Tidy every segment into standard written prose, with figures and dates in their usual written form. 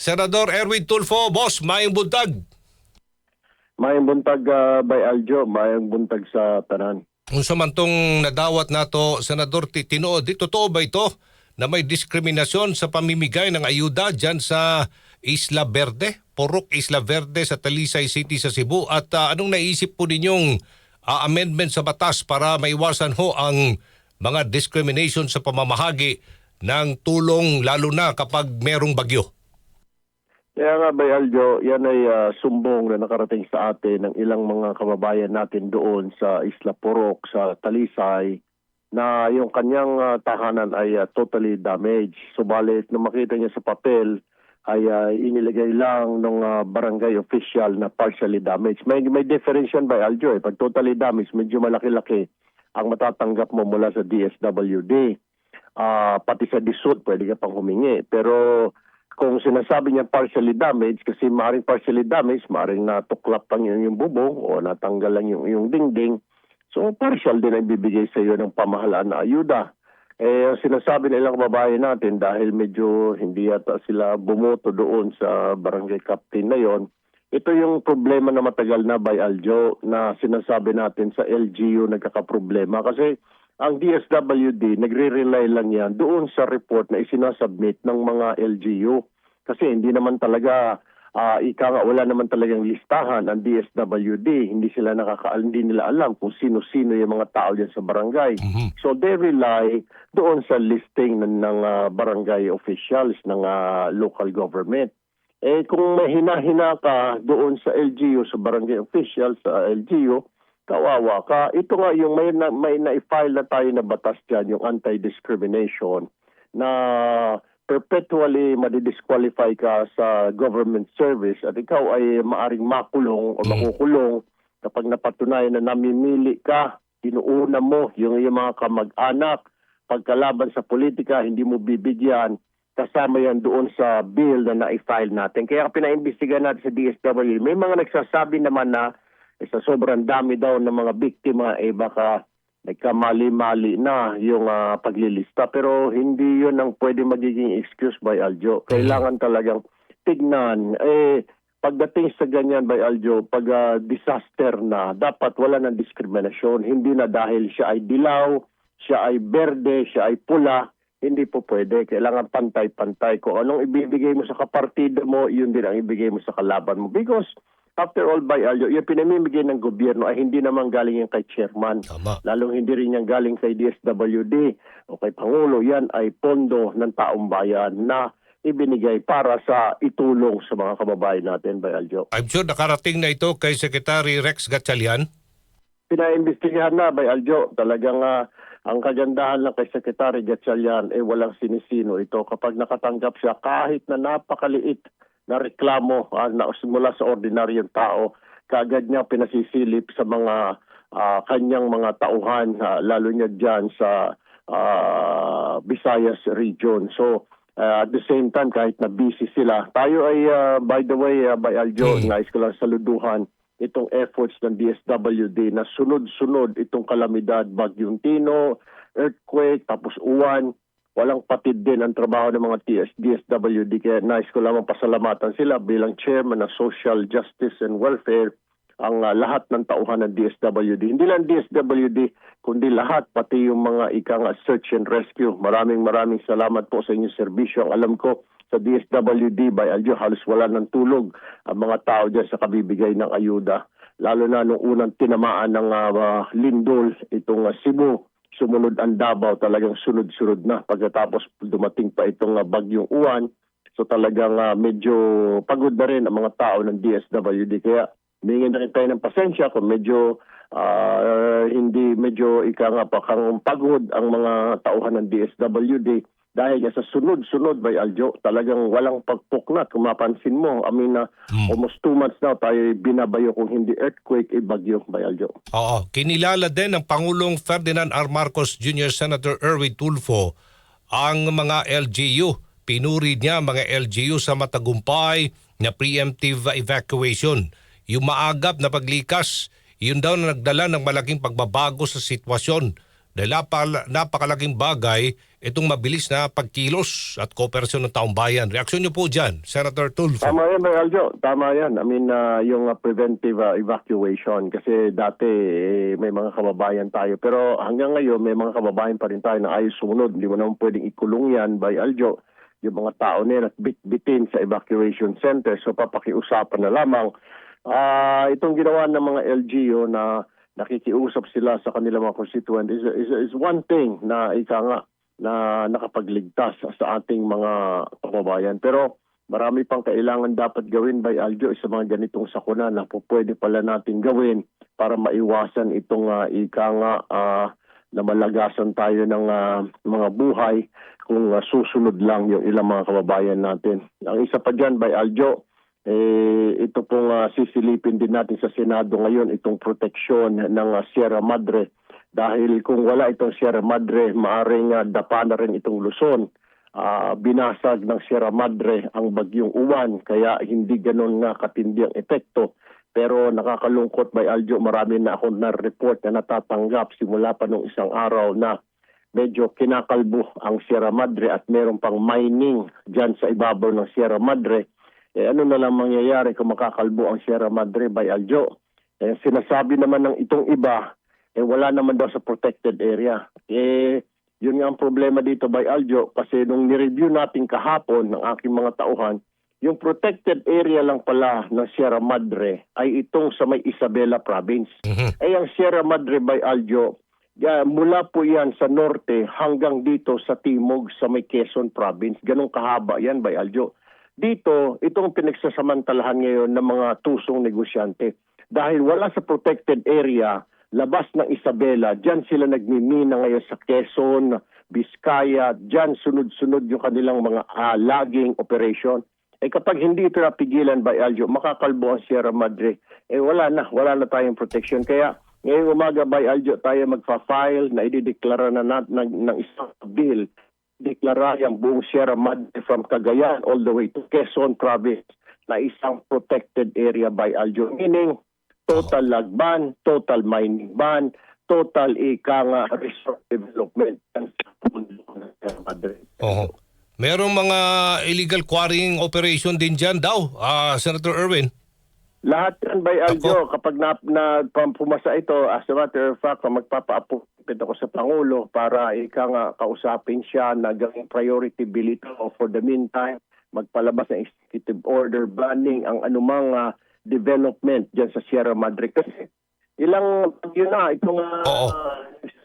Senador Erwin Tulfo, boss, mayong buntag. Mayang buntag by Aljo, mayang buntag sa tanan. Kung samantong nadawat nato, Senador, tinuod, totoo ba ito na may diskriminasyon sa pamimigay ng ayuda dyan sa Isla Verde, Purok Isla Verde sa Talisay City sa Cebu? At anong naisip po ninyong amendment sa batas para maiwasan ho ang mga discrimination sa pamamahagi ng tulong lalo na kapag merong bagyo? Kaya nga by Aljo, yan ay sumbong na nakarating sa atin ng ilang mga kababayan natin doon sa Isla Purok, sa Talisay, na yung kanyang tahanan ay totally damaged. Subalit, nung makita niya sa papel, ay inilagay lang ng barangay official na partially damaged. May difference yan by Aljo. Pag totally damaged, medyo malaki-laki ang matatanggap mo mula sa DSWD. Pati sa DSUD, pwede ka pang humingi. Pero kung sinasabi niya partially damaged, kasi maaaring partially damaged, maaaring natuklap lang yung bubong o natanggal lang yung dingding. So partial din ang bibigay sa iyo ng pamahalaan na ayuda. Ang sinasabi ng ilang kababayan natin dahil medyo hindi yata sila bumoto doon sa barangay captain na yon. Ito yung problema na matagal na by Aljo na sinasabi natin sa LGU nagkakaproblema kasi ang DSWD nagre-rely lang yan doon sa report na isinasubmit ng mga LGU. Kasi hindi naman talaga, wala naman talagang listahan ang DSWD. Hindi nila alam kung sino-sino yung mga tao dyan sa barangay. So they rely doon sa listing ng barangay officials ng local government. Kung may hina-hina ka doon sa LGU, sa barangay officials, sa LGU, kawawa ka. Ito nga yung may na-file na tayo na batas dyan, yung anti-discrimination, na perpetually madidisqualify ka sa government service at ikaw ay maaring makulong o makukulong kapag napatunayan na namimili ka, inuuna mo yung mga kamag-anak, pagkalaban sa politika, hindi mo bibigyan, kasama yan doon sa bill na na-file natin. Kaya pinaimbestigahan natin sa DSWD, may mga nagsasabi naman na sa sobrang dami daw ng mga biktima, baka nagkamali-mali na yung paglilista. Pero hindi yun ang pwede magiging excuse by Aljo. Kailangan talagang tignan. Pagdating sa ganyan by Aljo, pag disaster na, dapat wala ng diskriminasyon. Hindi na dahil siya ay dilaw, siya ay berde, siya ay pula. Hindi po pwede. Kailangan pantay-pantay. Kung anong ibibigay mo sa kapartido mo, yun din ang ibigay mo sa kalaban mo. Because after all, by Aljo, yung pinamimigay ng gobyerno ay hindi naman galing yan kay chairman. Tama. Lalong hindi rin yan galing kay DSWD o kay Pangulo. Yan ay pondo ng taong bayan na ibinigay para sa itulong sa mga kababayan natin, by Aljo. I'm sure nakarating na ito kay Secretary Rex Gatchalian. Pinaimbestigahan na, by Aljo. Talagang ang kagandahan lang kay Secretary Gatchalian walang sinisino ito. Kapag nakatanggap siya, kahit na napakaliit na reklamo mula sa ordinaryong tao, kaagad niya pinasisilip sa mga kanyang mga tauhan, lalo niya dyan sa Visayas region. So at the same time, kahit na busy sila, tayo ay by the way, by Aljo, nais ko lang saluduhan itong efforts ng DSWD na sunod-sunod itong kalamidad, Bagyong Tino, earthquake, tapos uwan. Walang patid din ang trabaho ng mga DSWD. Kaya nais ko lamang pasalamatan sila bilang chairman ng Social Justice and Welfare, ang lahat ng tauhan ng DSWD. Hindi lang DSWD, kundi lahat, pati yung mga search and rescue. Maraming salamat po sa inyong serbisyo. Alam ko sa DSWD by Aljo, halos wala ng tulog ang mga tao dyan sa kabibigay ng ayuda. Lalo na nung unang tinamaan ng lindol, itong Cebu, sumunod ang Davao, talagang sunod-sunod na. Pagkatapos dumating pa itong bagyong uwan, so talagang medyo pagod na rin ang mga tao ng DSWD. Kaya hingin na rin tayo ng pasensya kung medyo hindi medyo pagod ang mga tauhan ng DSWD. Dahil sa sunod-sunod by Aljo, talagang walang pagpuknat. Kung mapansin mo, almost 2 months na tayo binabayo kung hindi earthquake, bagyo by Aljo. Oo. Kinilala din ng Pangulong Ferdinand R. Marcos Jr., Senator Erwin Tulfo, ang mga LGU. Pinuri niya mga LGU sa matagumpay na preemptive evacuation. Yung maagap na paglikas, yun daw na nagdala ng malaking pagbabago sa sitwasyon. Dahil napakalaking bagay itong mabilis na pagkilos at kooperasyon ng taong bayan. Reaksyon niyo po dyan, Senator Tulfo. Tama yan, Bay Aljo. Tama yan. I mean, yung preventive evacuation. Kasi dati may mga kababayan tayo. Pero hanggang ngayon, may mga kababayan pa rin tayo na ayaw sumunod. Hindi mo naman pwedeng ikulong yan, Bay Aljo. Yung mga tao na yan at bit-bitin sa evacuation center. So papakiusapan na lamang. Itong ginawa ng mga LGU na nakikiusap sila sa kanilang mga constituent is one thing na ika nga na nakapagligtas sa ating mga kababayan. Pero marami pang kailangan dapat gawin, Bay Aljo, sa mga ganitong sakuna na pwede pala natin gawin para maiwasan itong ika nga na malagasan tayo ng mga buhay kung susunod lang yung ilang mga kababayan natin. Ang isa pa dyan, Bay Aljo, ito pong sisilipin din natin sa Senado ngayon, itong proteksyon ng Sierra Madre. Dahil kung wala itong Sierra Madre, maaring dapa na rin itong Luzon. Binasag ng Sierra Madre ang bagyong Uwan, kaya hindi ganun nga katindi ang epekto. Pero nakakalungkot, Bay Aljo, marami na ako na-report na natatanggap simula pa nung isang araw na medyo kinakalbo ang Sierra Madre at meron pang mining dyan sa ibabaw ng Sierra Madre. Ano na lang mangyayari kung makakalbo ang Sierra Madre, Bay Aljo? Sinasabi naman ng itong iba, wala naman daw sa protected area. Yun nga ang problema dito, Bay Aljo, kasi nung nireview natin kahapon ng aking mga tauhan, yung protected area lang pala ng Sierra Madre ay itong sa may Isabela Province. Ang Sierra Madre, Bay Aljo, mula po yan sa norte hanggang dito sa timog sa may Quezon Province. Ganong kahaba yan, Bay Aljo. Dito, itong pinagsasamantalahan ngayon ng mga tusong negosyante. Dahil wala sa protected area, labas ng Isabela, dyan sila nagmimina ngayon sa Quezon, Vizcaya, dyan sunod-sunod yung kanilang mga logging operation. Kapag hindi ito napigilan, Bay Aljo, makakalbo ang Sierra Madre, wala na tayong protection. Kaya ngayong umaga, Bay Aljo, tayo magpa-file na idideklara na ng isang bill, deklara yung buong Sierra Madre from Cagayan all the way to Quezon Province na isang protected area, Bay Aljo. Meaning, total lag ban, total mining ban, total resource development ng Sierra Madre. Merong mga illegal quarrying operation din dyan daw, Senator Erwin. Lahat yan, Bay Aljo, kapag pumasa ito, as a matter of fact, magpapa-appointment ako sa Pangulo para kausapin siya na gawing priority bill ito for the meantime, magpalabas ng executive order banning ang anumang development dyan sa Sierra Madre. Kasi ilang yun na, itong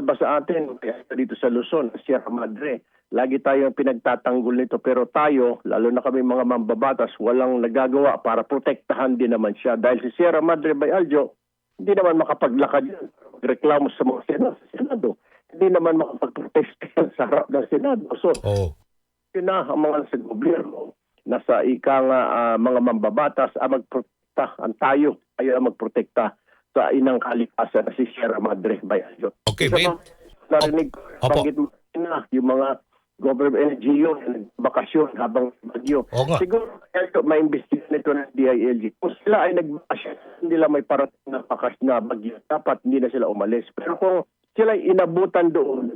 ba sa atin, dito sa Luzon, Sierra Madre, lagi tayong pinagtatanggol nito, pero tayo, lalo na kami mga mambabatas, walang nagagawa para protektahan din naman siya. Dahil si Sierra Madre, Bay Aljo, hindi naman makapaglakad yan. Reklamo sa mga Senado. Hindi naman makapagprotesta sa harap ng Senado. So, yun na ang mga sa gobyerno, nasa mga mambabatas, magprotekta. Ang tayo ang magprotekta sa inang kalikasan na si Sierra Madre, Bay Aljo. Okay, narinig ko, panggit mo na yung mga government NGO na nagbakasyon habang bagyo. Siguro maimbestigan nito ng DILG. Kung sila ay nagbakasyon, hindi nila may parating na bakas na bagyo, dapat hindi na sila umalis. Pero kung sila ay inabutan doon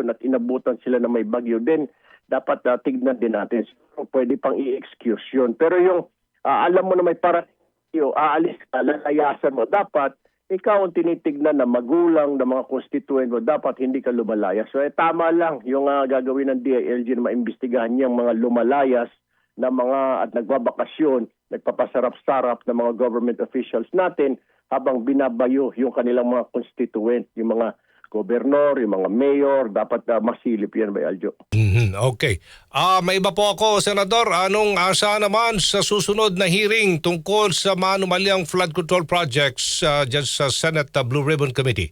at inabutan sila na may bagyo, then dapat tignan din natin. So, pwede pang i-excuse yun. Pero yung alam mo na may parating, aalis ka, lalayasan mo, dapat ikaw ang tinitignan na magulang ng mga constituent mo, dapat hindi ka lumalayas. So tama lang yung gagawin ng DILG na maimbestigahan niyang mga lumalayas na mga at nagbabakasyon, nagpapasarap-sarap ng mga government officials natin habang binabayo yung kanilang mga constituent, yung mga gobernador, yung mga mayor, dapat masilip yan, Bay Aljo. Okay. May iba po ako, Senador. Anong asa naman sa susunod na hearing tungkol sa manumalyang flood control projects dyan sa Senate Blue Ribbon Committee?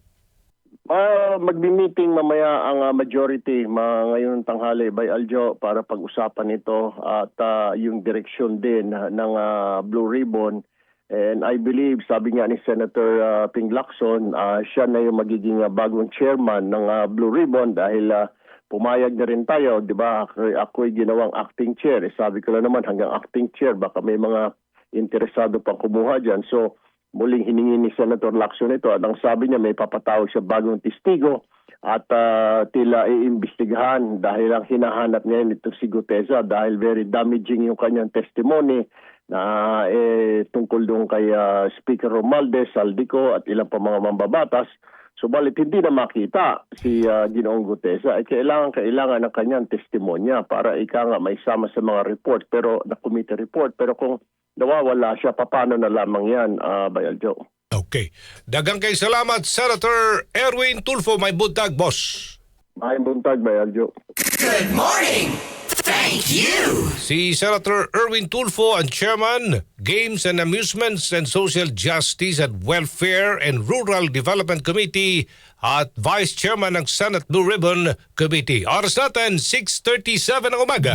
Magbi-meeting mamaya ang majority ngayon tanghali, Bay Aljo, para pag-usapan ito at yung direksyon din ng Blue Ribbon. And I believe, sabi nga ni Senator Ping Lacson, siya na yung magiging bagong chairman ng Blue Ribbon dahil pumayag na rin tayo, di ba? Ako'y ginawang acting chair. Sabi ko lang naman hanggang acting chair, baka may mga interesado pang kumuha dyan. So muling hiningi ni Senator Lacson ito at ang sabi niya may papatawag siya bagong testigo at tila iimbestigahan dahil ang hinahanap ngayon ito si Gutesa dahil very damaging yung kanyang testimony na tungkol doon kay Speaker Romualdez, Saldico at ilang pa mga mambabatas. Subalit hindi na makita si Ginoong Gutesa. Kailangan ng kanyang testimonya para ika nga may sama sa mga report, pero na committee report. Pero kung nawawala siya, paano na lamang yan, Bayal Joe? Okay. Dagang kay salamat, Senator Erwin Tulfo, may buntag, boss. May buntag, Bayal Joe. Good morning! Thank you! Si Senator Erwin Tulfo, ang Chairman, Games and Amusements and Social Justice at Welfare and Rural Development Committee at Vice Chairman ng Senate Blue Ribbon Committee. Oras natin, 6:37 ng umaga.